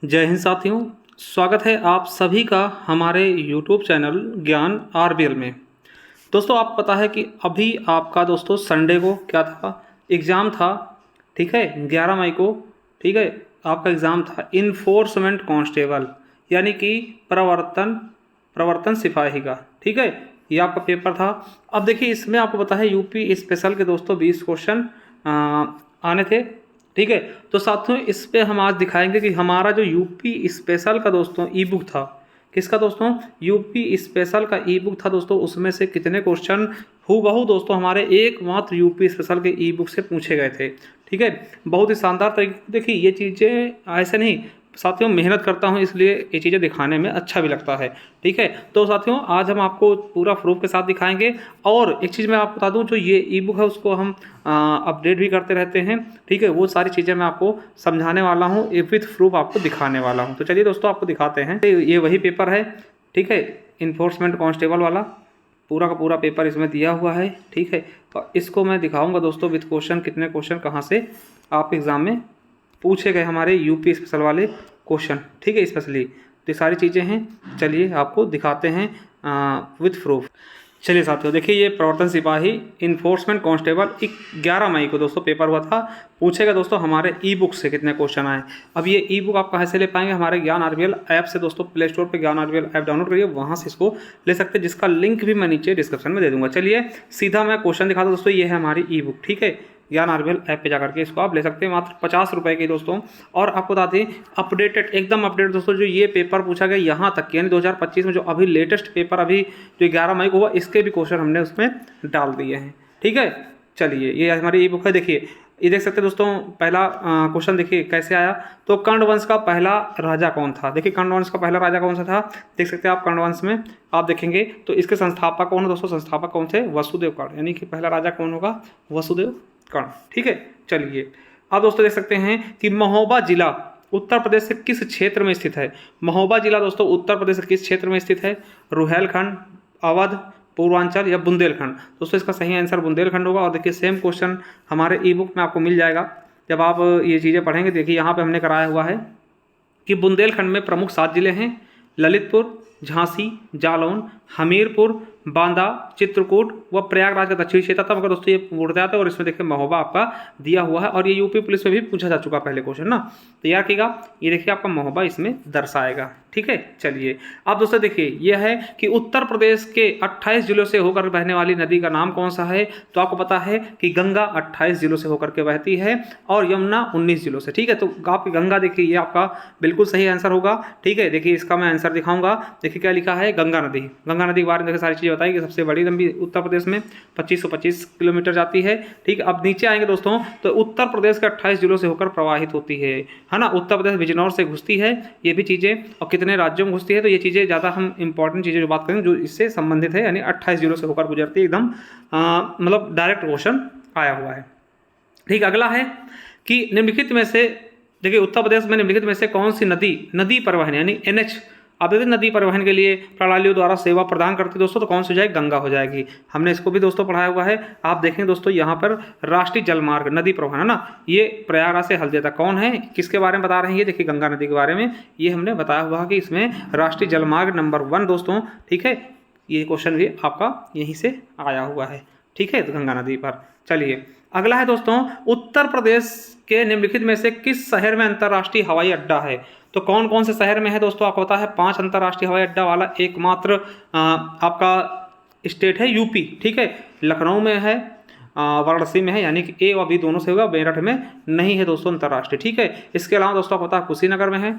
जय हिंद साथियों, स्वागत है आप सभी का हमारे YouTube चैनल ज्ञान आरबीएल में। दोस्तों आप पता है कि अभी आपका दोस्तों संडे को क्या था, एग्ज़ाम था। ठीक है, 11 मई को। ठीक है, आपका एग्ज़ाम था इन्फोर्समेंट कांस्टेबल यानी कि प्रवर्तन प्रवर्तन सिपाही का। ठीक है, ये आपका पेपर था। अब देखिए इसमें आपको पता है यूपी स्पेशल के दोस्तों 20 क्वेश्चन आने थे। ठीक है, तो साथियों इस पे हम आज दिखाएंगे कि हमारा जो यूपी स्पेशल का दोस्तों ई बुक था, किसका दोस्तों, यूपी स्पेशल का ई बुक था दोस्तों, उसमें से कितने क्वेश्चन हूबहू दोस्तों हमारे एकमात्र यूपी स्पेशल के ई बुक से पूछे गए थे। ठीक है, बहुत ही शानदार तरीके। देखिए ये चीज़ें ऐसे नहीं साथियों, मेहनत करता हूँ इसलिए ये चीज़ें दिखाने में अच्छा भी लगता है। ठीक है, तो साथियों आज हम आपको पूरा प्रूफ के साथ दिखाएंगे। और एक चीज़ मैं आपको बता दूं, जो ये ई बुक है उसको हम अपडेट भी करते रहते हैं। ठीक है, वो सारी चीज़ें मैं आपको समझाने वाला हूँ, विथ प्रूफ आपको दिखाने वाला हूँ। तो चलिए दोस्तों आपको दिखाते हैं। ये वही पेपर है। ठीक है, इन्फोर्समेंट कांस्टेबल वाला पूरा का पूरा पेपर इसमें दिया हुआ है। ठीक है, तो इसको मैं दिखाऊंगा दोस्तों विथ क्वेश्चन, कितने क्वेश्चन कहाँ से आप एग्ज़ाम में पूछे गए हमारे यूपी स्पेशल वाले क्वेश्चन। ठीक है, स्पेशली तो ये सारी चीज़ें हैं। चलिए आपको दिखाते हैं विथ प्रूफ। चलिए साथियों देखिए, ये प्रवर्तन सिपाही इन्फोर्समेंट कांस्टेबल 11 मई को दोस्तों पेपर हुआ था। पूछेगा दोस्तों हमारे ई बुक से कितने क्वेश्चन आए। अब ये ई बुक आप कहाँ से ले पाएंगे, हमारे ज्ञान आरबीएल ऐप से दोस्तों। प्ले स्टोर पे ज्ञान आरबीएल ऐप डाउनलोड करिए, वहाँ से इसको ले सकते हैं, जिसका लिंक भी मैं नीचे डिस्क्रिप्शन में दे दूंगा। चलिए सीधा मैं क्वेश्चन दिखा दूँ दोस्तों। ये है हमारी ई बुक। ठीक है, ज्ञान आरबीएल ऐप पे जाकर के इसको आप ले सकते हैं, मात्र 50 रुपये की दोस्तों। और आपको बता दें अपडेटेड, एकदम अपडेट दोस्तों, जो ये पेपर पूछा गया यहाँ तक यानी 2025 में जो अभी लेटेस्ट पेपर अभी जो 11 मई को हुआ, इसके भी क्वेश्चन हमने उसमें डाल दिए हैं। ठीक है, चलिए ये हमारी ई बुक है। देखिए ये देख सकते हैं दोस्तों, पहला क्वेश्चन देखिए कैसे आया। तो कर्ण वंश का पहला राजा कौन था। देखिए कर्ण वंश का पहला राजा कौन सा था, देख सकते हैं आप कर्ण वंश में आप देखेंगे तो इसके संस्थापक कौन है दोस्तों, संस्थापक कौन थे, वसुदेव कर्ण, यानी कि पहला राजा कौन होगा, वसुदेव कर्ण। ठीक है, चलिए अब दोस्तों देख सकते हैं कि महोबा जिला उत्तर प्रदेश से किस क्षेत्र में स्थित है। महोबा जिला दोस्तों उत्तर प्रदेश से किस क्षेत्र में स्थित है, रुहेलखंड, अवध, पूर्वांचल या बुंदेलखंड। दोस्तों इसका सही आंसर बुंदेलखंड होगा। और देखिए सेम क्वेश्चन हमारे ई बुक में आपको मिल जाएगा जब आप ये चीज़ें पढ़ेंगे। देखिए यहाँ पे हमने कराया हुआ है कि बुंदेलखंड में प्रमुख 7 जिले हैं, ललितपुर, झांसी, जालौन, हमीरपुर, बांदा, चित्रकूट व प्रयागराज का दक्षिणी क्षेत्र था। मगर दोस्तों ये पूर्णतः था। और इसमें देखिए महोबा आपका दिया हुआ है, और ये यूपी पुलिस में भी पूछा जा चुका पहले क्वेश्चन ना, तैयार कीजिएगा। ये देखिए आपका महोबा इसमें दर्शाएगा। ठीक है, चलिए अब दोस्तों देखिए यह है कि उत्तर प्रदेश के 28 जिलों से होकर बहने वाली नदी का नाम कौन सा है। तो आपको पता है कि गंगा 28 जिलों से होकर के बहती है और यमुना 19 जिलों से। ठीक है, तो आपकी गंगा देखिए ये आपका बिल्कुल सही आंसर होगा। ठीक है, देखिए इसका मैं आंसर दिखाऊंगा। देखिए क्या लिखा है, गंगा नदी। गंगा नदी के बारे में देखिए सारी चीज़ें बताई कि सबसे बड़ी लंबी उत्तर प्रदेश में 2525 किलोमीटर जाती है। ठीक है, अब नीचे आएंगे दोस्तों तो उत्तर प्रदेश के 28 जिलों से होकर प्रवाहित होती है ना। उत्तर प्रदेश बिजनौर से घुसती है ये भी चीज़ें, और कितने राज्यों में घुसती है, तो ये चीज़ें ज़्यादा हम इंपॉर्टेंट चीज़ें जो बात करें जो इससे संबंधित है, यानी 28 जिलों से होकर गुजरती है, एकदम मतलब डायरेक्ट क्वेश्चन आया हुआ है। ठीक, अगला है कि निम्नलिखित में से देखिए उत्तर प्रदेश में निम्नलिखित में से कौन सी नदी परिवहन यानी NH अब देखिए नदी परिवहन के लिए प्रणालियों द्वारा सेवा प्रदान करती दोस्तों, तो कौन सी हो जाएगी, गंगा हो जाएगी। हमने इसको भी दोस्तों पढ़ाया हुआ है। आप देखें दोस्तों यहाँ पर राष्ट्रीय जलमार्ग नदी परिवहन है ना, ये प्रयागराज से हल्दिया तक कौन है, किसके बारे में बता रहे हैं, ये देखिए गंगा नदी के बारे में ये हमने बताया हुआ है कि इसमें राष्ट्रीय जलमार्ग नंबर 1 दोस्तों। ठीक है, ये क्वेश्चन भी आपका यहीं से आया हुआ है। ठीक है, तो गंगा नदी पर। चलिए अगला है दोस्तों, उत्तर प्रदेश के निम्नलिखित में से किस शहर में अंतर्राष्ट्रीय हवाई अड्डा है। तो कौन कौन से शहर में है दोस्तों, आपको पता है 5 अंतर्राष्ट्रीय हवाई अड्डा वाला एकमात्र आपका स्टेट है यूपी। ठीक है, लखनऊ में है, वाराणसी में है, यानी कि ए और बी दोनों से होगा, मेरठ में नहीं है दोस्तों अंतर्राष्ट्रीय। ठीक है, इसके अलावा दोस्तों आपको पता है कुशीनगर में है,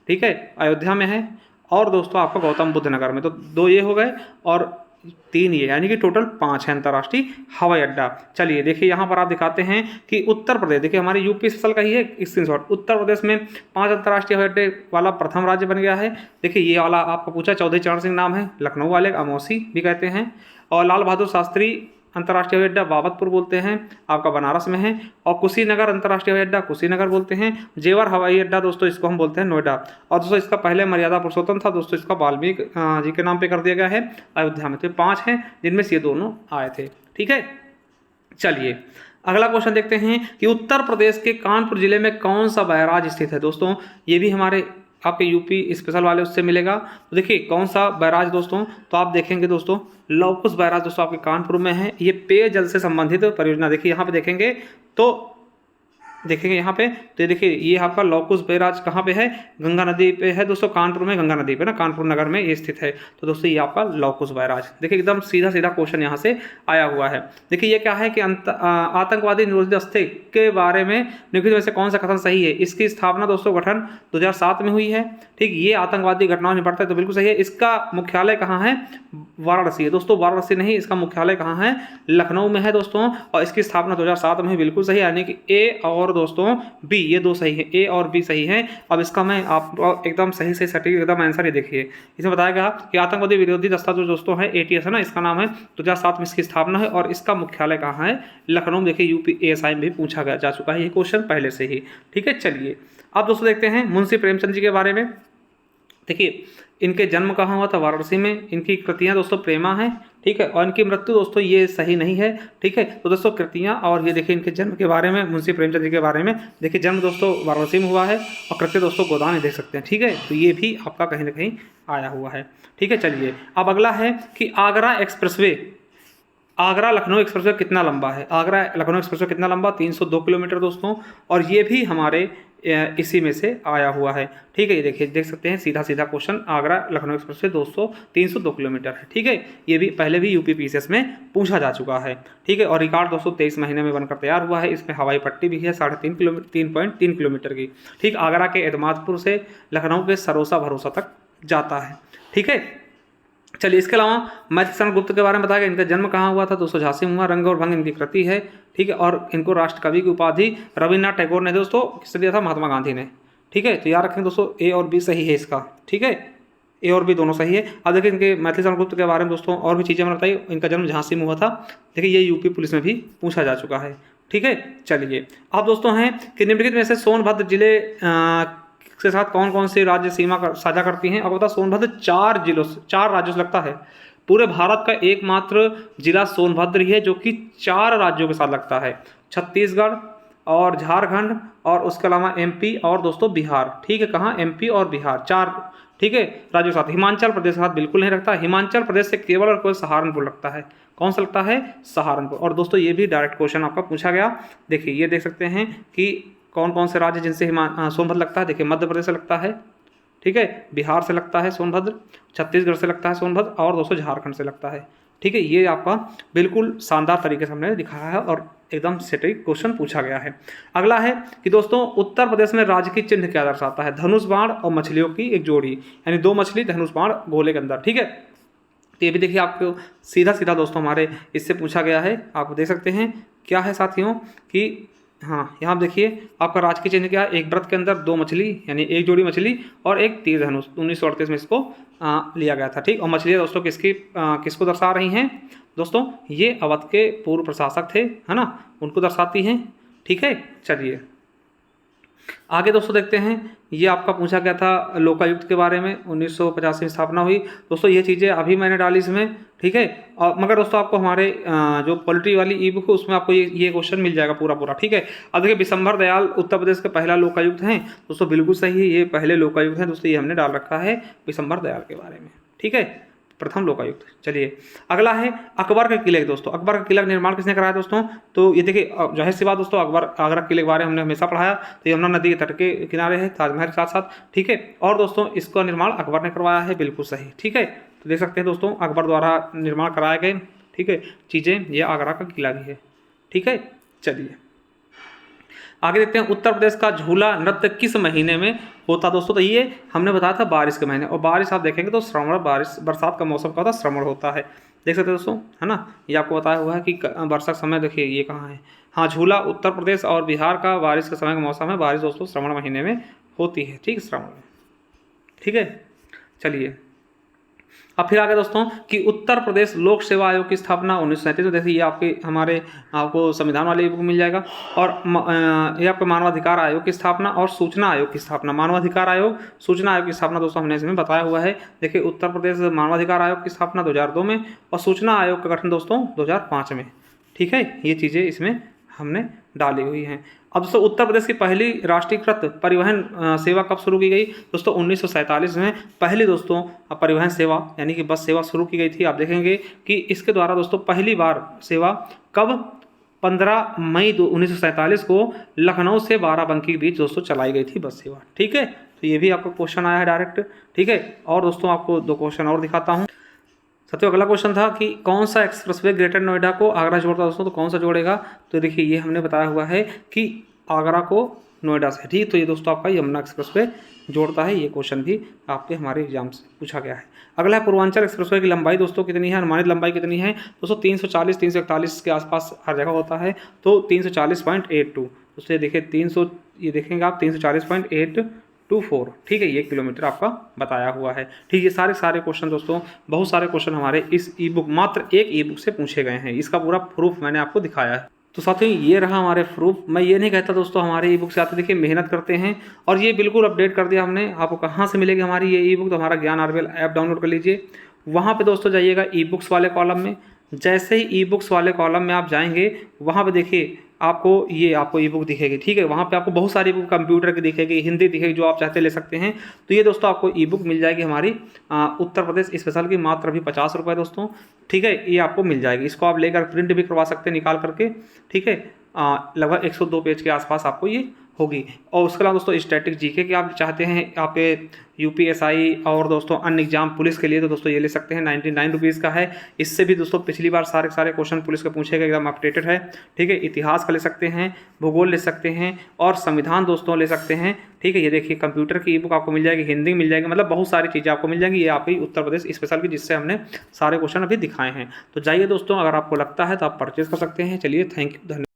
ठीक है, अयोध्या में है, और दोस्तों आपका गौतम बुद्ध नगर में। तो 2 ये हो गए और 3 ये, यानी कि टोटल 5 है अंतर्राष्ट्रीय हवाई अड्डा। चलिए देखिए यहाँ पर आप दिखाते हैं कि उत्तर प्रदेश, देखिए हमारे यूपी स्पेशल का ही है स्क्रीनशॉट, उत्तर प्रदेश में 5 अंतर्राष्ट्रीय हवाई अड्डे वाला प्रथम राज्य बन गया है। देखिए ये वाला आपको पूछा, चौधरी चरण सिंह नाम है, लखनऊ वाले अमौसी भी कहते हैं, और लाल बहादुर शास्त्री अंतर्राष्ट्रीय हवाई अड्डा बाबतपुर बोलते हैं, आपका बनारस में है, और कुशीनगर अंतर्राष्ट्रीय हवाई अड्डा कुशीनगर बोलते हैं। जेवर हवाई अड्डा दोस्तों इसको हम बोलते हैं नोएडा। और दोस्तों इसका पहले मर्यादा पुरुषोत्तम था दोस्तों, इसका वाल्मीकि जी के नाम पे कर दिया गया है अयोध्या में। तो 5 हैं जिनमें से ये दोनों आए थे। ठीक है, चलिए अगला क्वेश्चन देखते हैं कि उत्तर प्रदेश के कानपुर जिले में कौन सा बैराज स्थित है। दोस्तों ये भी हमारे आपके यूपी स्पेशल वाले उससे मिलेगा। तो देखिए कौन सा बैराज दोस्तों, तो आप देखेंगे दोस्तों लौकुश बैराज दोस्तों आपके कानपुर में है। ये पेयजल से संबंधित परियोजना, देखिए यहाँ पे देखेंगे तो देखेंगे यहाँ पे, तो ये देखिए ये आपका लौकुश बैराज कहाँ पे है, गंगा नदी पे है दोस्तों, कानपुर में गंगा नदी पे ना, कानपुर नगर में ये स्थित है। तो दोस्तों ये आपका लौकुश बैराज, देखिए एकदम सीधा सीधा क्वेश्चन यहाँ से आया हुआ है। देखिए ये क्या है कि आतंकवादी निरोधी दस्ते के बारे में निम्नलिखित में से कौन सा कथन सही है। इसकी स्थापना दोस्तों गठन 2007 में हुई है, ठीक। ये आतंकवादी घटनाओं में निपटता है, तो बिल्कुल सही है। इसका मुख्यालय कहाँ है, वाराणसी है दोस्तों, वाराणसी नहीं, इसका मुख्यालय कहाँ है, लखनऊ में है दोस्तों, और इसकी स्थापना 2007 में, बिल्कुल सही है। यानी कि ए और दोस्तों बी, ये दो सही है, ए और बी सही है। अब इसका मैं आप एकदम सही से सटीक एकदम आंसर ये देखिए, इसमें बताया गया कि आतंकवादी विरोधी दस्ता जो दोस्तों है ATS है ना, इसका नाम है, 2007 में इसकी स्थापना है और इसका मुख्यालय कहाँ है, लखनऊ। देखिए यूपी ASI में भी पूछा गया जा चुका है ये क्वेश्चन पहले से ही, ठीक है। चलिए अब दोस्तों देखते हैं मुंशी प्रेमचंद जी के बारे में। देखिए इनके जन्म कहाँ हुआ था, वाराणसी में। इनकी कृतियाँ दोस्तों प्रेमा है, ठीक है, और इनकी मृत्यु दोस्तों ये सही नहीं है, ठीक है। तो दोस्तों कृतियाँ और ये देखिए इनके जन्म के बारे में, मुंशी प्रेमचंद जी के बारे में, देखिए जन्म दोस्तों वाराणसी में हुआ है और कृत्य दोस्तों गोदान देख सकते हैं, ठीक है। तो ये भी आपका कहीं ना कहीं आया हुआ है, ठीक है। चलिए अब अगला है कि आगरा एक्सप्रेसवे, आगरा लखनऊ एक्सप्रेसवे कितना लंबा है, आगरा लखनऊ एक्सप्रेसवे कितना लंबा, 302 किलोमीटर दोस्तों, और ये भी हमारे इसी में से आया हुआ है, ठीक है। ये देखिए देख सकते हैं सीधा सीधा question, Agra Lucknow expressway 302 kilometre है, ठीक है। ये भी पहले भी यूपी PCS में पूछा जा चुका है, ठीक है। और रिकॉर्ड दोस्तों 23 महीने में बनकर तैयार हुआ है। इसमें हवाई पट्टी भी है 3.3 किलोमीटर की, ठीक। आगरा के एतमादपुर से लखनऊ के सरोसा भरोसा तक जाता है, ठीक है। चलिए इसके अलावा मैथिली गुप्त के बारे में बताया गया, इनका जन्म कहाँ हुआ था, दोस्तों झांसी में हुआ। रंग और भंग इनकी कृति है, ठीक है। और इनको राष्ट्र कवि की उपाधि रविन्द्रनाथ टैगोर ने दोस्तों किसने दिया था, महात्मा गांधी ने, ठीक है। तो याद रखें दोस्तों A और B सही है इसका, ठीक है, A और B दोनों सही है। अब देखिए इनके मैथिली गुप्त के बारे में दोस्तों और भी चीज़ें मैंने बताई। इनका जन्म झांसी में हुआ था, देखिए ये यूपी पुलिस में भी पूछा जा चुका है, ठीक है। चलिए अब दोस्तों हैं कि निम्नलिखित में से सोनभद्र जिले के साथ कौन कौन सी राज्य सीमा साझा करती हैं। अब बता सोनभद्र 4 राज्यों से लगता है। पूरे भारत का एकमात्र जिला सोनभद्र ही है जो कि 4 राज्यों के साथ लगता है, छत्तीसगढ़ और झारखंड और उसके अलावा MP और दोस्तों बिहार, ठीक है। कहाँ, MP और बिहार, 4, ठीक है, राज्यों के साथ। हिमाचल प्रदेश के साथ बिल्कुल नहीं रखता। हिमाचल प्रदेश से केवल और केवल सहारनपुर लगता है। कौन सा लगता है, सहारनपुर। और दोस्तों ये भी डायरेक्ट क्वेश्चन आपका पूछा गया। देखिए ये देख सकते हैं कि कौन कौन से राज्य जिनसे सोनभद्र लगता है। देखिए मध्य प्रदेश से लगता है, ठीक है, बिहार से लगता है सोनभद्र, छत्तीसगढ़ से लगता है सोनभद्र और दोस्तों झारखंड से लगता है, ठीक है। ये आपका बिल्कुल शानदार तरीके से हमने दिखाया है और एकदम सटीक क्वेश्चन पूछा गया है। अगला है कि दोस्तों उत्तर प्रदेश में राजकीय चिन्ह क्या दर्शाता है, धनुष बाण और मछलियों की एक जोड़ी, यानी 2 मछली धनुष बाण गोले के अंदर, ठीक है। तो ये भी देखिए आपको सीधा सीधा दोस्तों हमारे इससे पूछा गया है। आप देख सकते हैं क्या है साथियों कि हाँ यहाँ देखिए आपका राजकीय चिन्ह क्या है, एक व्रत के अंदर 2 मछली यानी एक जोड़ी मछली और एक तीर धनुष, 1938 में इसको लिया गया था, ठीक। और मछलियाँ दोस्तों किसको दर्शा रही हैं दोस्तों, ये अवध के पूर्व प्रशासक थे, है ना, उनको दर्शाती हैं, ठीक है। चलिए आगे दोस्तों देखते हैं, ये आपका पूछा गया था लोकायुक्त के बारे में, 1985 में स्थापना हुई। दोस्तों ये चीज़ें अभी मैंने डाली इसमें, ठीक है। और मगर दोस्तों आपको हमारे जो पॉलिटी वाली ई बुक है उसमें आपको ये क्वेश्चन मिल जाएगा पूरा, ठीक है। अब देखिए विशंभर दयाल उत्तर प्रदेश के पहला लोकायुक्त हैं दोस्तों, बिल्कुल सही है, ये पहले लोकायुक्त हैं दोस्तों, ये हमने डाल रखा है विशंभर दयाल के बारे में, ठीक है, प्रथम लोकायुक्त। चलिए अगला है अकबर के किले दोस्तों, अकबर का किला निर्माण किसने कराया दोस्तों, तो ये देखिए जाहिर सी बात दोस्तों अकबर आगरा किले के बारे में हमने हमेशा पढ़ाया, तो यमुना नदी के तट के किनारे है, ताजमहल के साथ साथ, ठीक है। और दोस्तों इसका निर्माण अकबर ने करवाया है, बिल्कुल सही, ठीक है। तो देख सकते हैं दोस्तों अकबर द्वारा निर्माण कराए गए, ठीक है, चीज़ें, ये आगरा का किला भी है, ठीक है। चलिए आगे देखते हैं उत्तर प्रदेश का झूला नृत्य किस महीने में होता दोस्तों, तो ये हमने बताया था बारिश के महीने, और बारिश आप देखेंगे तो श्रावण, बारिश बरसात का मौसम का होता है, श्रावण होता है, देख सकते हैं दोस्तों, है ना। ये आपको बताया हुआ है कि वर्षा का समय, देखिए ये कहाँ है, हाँ झूला उत्तर प्रदेश और बिहार का बारिश के समय का मौसम है, बारिश दोस्तों श्रावण महीने में होती है, ठीक, श्रावण में, ठीक है। चलिए अब फिर आगे दोस्तों कि उत्तर प्रदेश लोक सेवा आयोग की स्थापना 1937 में, देखिए ये आपको संविधान वाले बुक मिल जाएगा। और ये आपको मानवाधिकार आयोग की स्थापना और सूचना आयोग की स्थापना, मानवाधिकार आयोग सूचना आयोग की स्थापना दोस्तों हमने इसमें बताया हुआ है। देखिए उत्तर प्रदेश मानवाधिकार आयोग की स्थापना 2002 में और सूचना आयोग का गठन दोस्तों 2005 में, ठीक है। ये चीज़ें इसमें हमने डाली हुई हैं। अब दोस्तों उत्तर प्रदेश की पहली राष्ट्रीयकृत परिवहन सेवा कब शुरू की गई? दोस्तों 1947 में पहली दोस्तों परिवहन सेवा यानी कि बस सेवा शुरू की गई थी। आप देखेंगे कि इसके द्वारा दोस्तों पहली बार सेवा कब 15 मई 1947 को लखनऊ से बाराबंकी के बीच दोस्तों चलाई गई थी बस सेवा। ठीक है, तो ये भी आपका क्वेश्चन आया है डायरेक्ट। ठीक है, और दोस्तों आपको 2 क्वेश्चन और दिखाता हूँ। साथियों अगला क्वेश्चन था कि कौन सा एक्सप्रेसवे ग्रेटर नोएडा को आगरा जोड़ता है दोस्तों, तो कौन सा जोड़ेगा? तो देखिए ये हमने बताया हुआ है कि आगरा को नोएडा से। ठीक, तो ये दोस्तों आपका यमुना एक्सप्रेसवे जोड़ता है। ये क्वेश्चन भी आपके हमारे एग्जाम से पूछा गया है। अगला है पूर्वांचल एक्सप्रेसवे की लंबाई दोस्तों कितनी है, अनुमानित लंबाई कितनी है? दोस्तों 340 341 के आसपास हर जगह होता है, तो 340.82। दोस्तों ये देखिए 300, ये देखेंगे आप 340.824। ठीक है, ये किलोमीटर आपका बताया हुआ है। ठीक है, सारे क्वेश्चन दोस्तों, बहुत सारे क्वेश्चन हमारे इस ई बुक, मात्र एक ई बुक से पूछे गए हैं। इसका पूरा प्रूफ मैंने आपको दिखाया है। तो साथियों ये रहा हमारे प्रूफ। मैं ये नहीं कहता दोस्तों हमारे ई बुक से आते देखिए मेहनत करते हैं, और ये बिल्कुल अपडेट कर दिया हमने। आपको कहाँ से मिलेगी हमारी ये ई बुक? तो हमारा ज्ञान आरबीएल ऐप डाउनलोड कर लीजिए, वहाँ पे दोस्तों जाइएगा ई बुक्स वाले कॉलम में। जैसे ही ई बुक्स वाले कॉलम में आप जाएंगे, वहाँ पे देखिए आपको ई बुक दिखेगी। ठीक है, वहाँ पे आपको बहुत सारी बुक कंप्यूटर की दिखेगी, हिंदी दिखेगी, जो आप चाहते ले सकते हैं। तो ये दोस्तों आपको ई बुक मिल जाएगी हमारी उत्तर प्रदेश स्पेशल की, मात्र अभी 50 रुपये दोस्तों। ठीक है, ये आपको मिल जाएगी। इसको आप लेकर प्रिंट भी करवा सकते हैं निकाल करके। ठीक है, लगभग 102 पेज के आसपास आपको ये होगी। और उसके अलावा दोस्तों स्टैटिक जीके के आप चाहते हैं आपके यूपीएसआई और दोस्तों अन्य एग्जाम पुलिस के लिए, तो दोस्तों ये ले सकते हैं। 99 रुपीज़ का है। इससे भी दोस्तों पिछली बार सारे क्वेश्चन पुलिस के पूछे गए, एकदम अपडेटेड है। ठीक है, इतिहास का ले सकते हैं, भूगोल ले सकते हैं, और संविधान दोस्तों ले सकते हैं। ठीक है, ये देखिए कंप्यूटर की ई बुक आपको मिल जाएगी, हिंदी मिल जाएगी, मतलब बहुत सारी चीज़ें आपको मिल जाएंगी। ये आपकी उत्तर प्रदेश स्पेशल की, जिससे हमने सारे क्वेश्चन अभी दिखाए हैं। तो जाइए दोस्तों, अगर आपको लगता है तो आप परचेज कर सकते हैं। चलिए, थैंक यू, धन्यवाद।